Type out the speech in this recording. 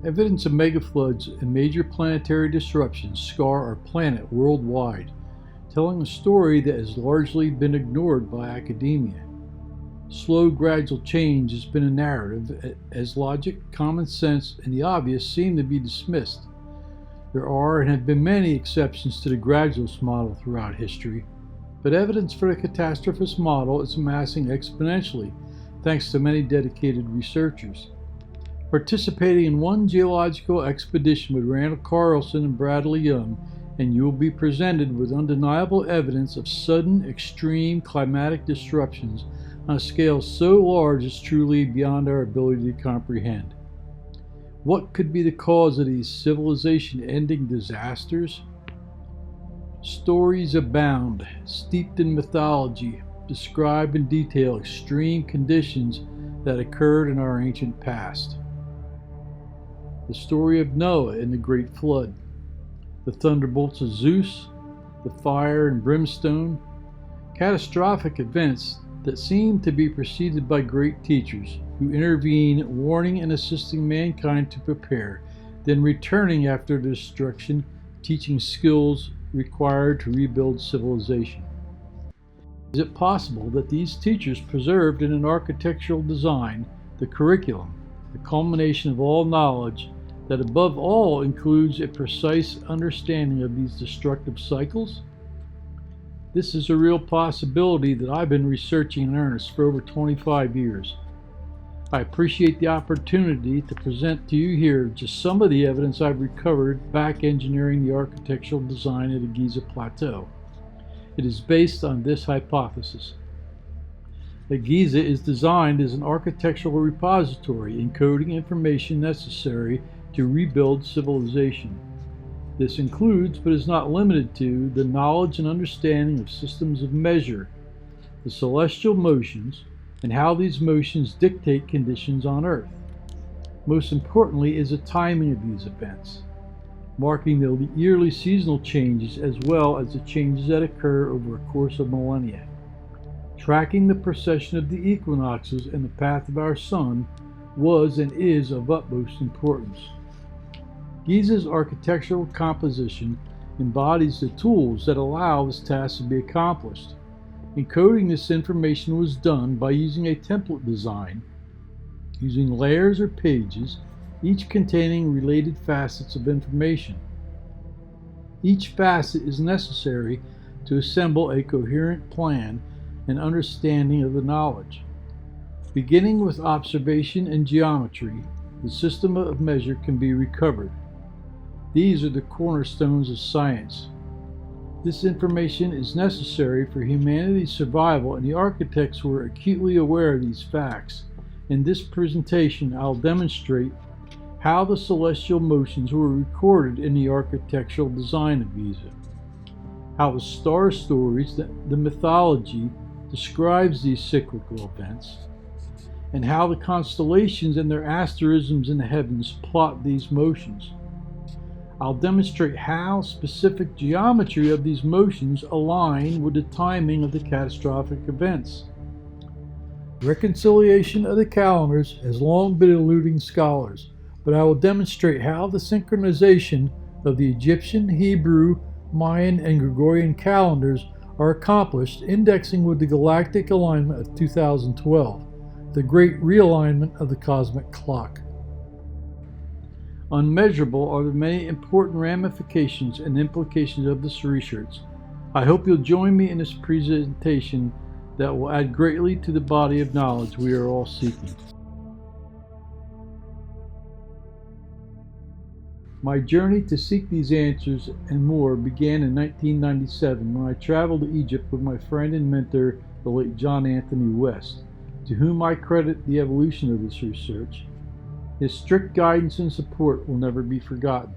Evidence of megafloods and major planetary disruptions scar our planet worldwide, telling a story that has largely been ignored by academia. Slow, gradual change has been a narrative, as logic, common sense, and the obvious seem to be dismissed. There are and have been many exceptions to the gradualist model throughout history, but evidence for the catastrophist model is amassing exponentially, thanks to many dedicated researchers. Participating in one geological expedition with Randall, Carlson, and Bradley Young, and you will be presented with undeniable evidence of sudden, extreme climatic disruptions on a scale so large it's truly beyond our ability to comprehend. What could be the cause of these civilization-ending disasters? Stories abound, steeped in mythology, describe in detail extreme conditions that occurred in our ancient past. The story of Noah and the Great Flood, the thunderbolts of Zeus, the fire and brimstone, catastrophic events that seem to be preceded by great teachers who intervene, warning and assisting mankind to prepare, then returning after the destruction, teaching skills required to rebuild civilization. Is it possible that these teachers preserved in an architectural design the curriculum, the culmination of all knowledge, that above all includes a precise understanding of these destructive cycles? This is a real possibility that I've been researching in earnest for over 25 years. I appreciate the opportunity to present to you here just some of the evidence I've recovered back engineering the architectural design of the Giza Plateau. It is based on this hypothesis: that Giza is designed as an architectural repository encoding information necessary to rebuild civilization. This includes, but is not limited to, the knowledge and understanding of systems of measure, the celestial motions, and how these motions dictate conditions on Earth. Most importantly is the timing of these events, marking the yearly seasonal changes as well as the changes that occur over a course of millennia. Tracking the precession of the equinoxes and the path of our sun was and is of utmost importance. Giza's architectural composition embodies the tools that allow this task to be accomplished. Encoding this information was done by using a template design, using layers or pages, each containing related facets of information. Each facet is necessary to assemble a coherent plan and understanding of the knowledge. Beginning with observation and geometry, the system of measure can be recovered. These are the cornerstones of science. This information is necessary for humanity's survival, and the architects were acutely aware of these facts. In this presentation, I'll demonstrate how the celestial motions were recorded in the architectural design of Giza, how the star stories, the mythology, describes these cyclical events, and how the constellations and their asterisms in the heavens plot these motions. I'll demonstrate how specific geometry of these motions align with the timing of the catastrophic events. Reconciliation of the calendars has long been eluding scholars, but I will demonstrate how the synchronization of the Egyptian, Hebrew, Mayan, and Gregorian calendars are accomplished, indexing with the galactic alignment of 2012, the great realignment of the cosmic clock. Unmeasurable are the many important ramifications and implications of this research. I hope you'll join me in this presentation that will add greatly to the body of knowledge we are all seeking. My journey to seek these answers and more began in 1997 when I traveled to Egypt with my friend and mentor, the late John Anthony West, to whom I credit the evolution of this research. His strict guidance and support will never be forgotten.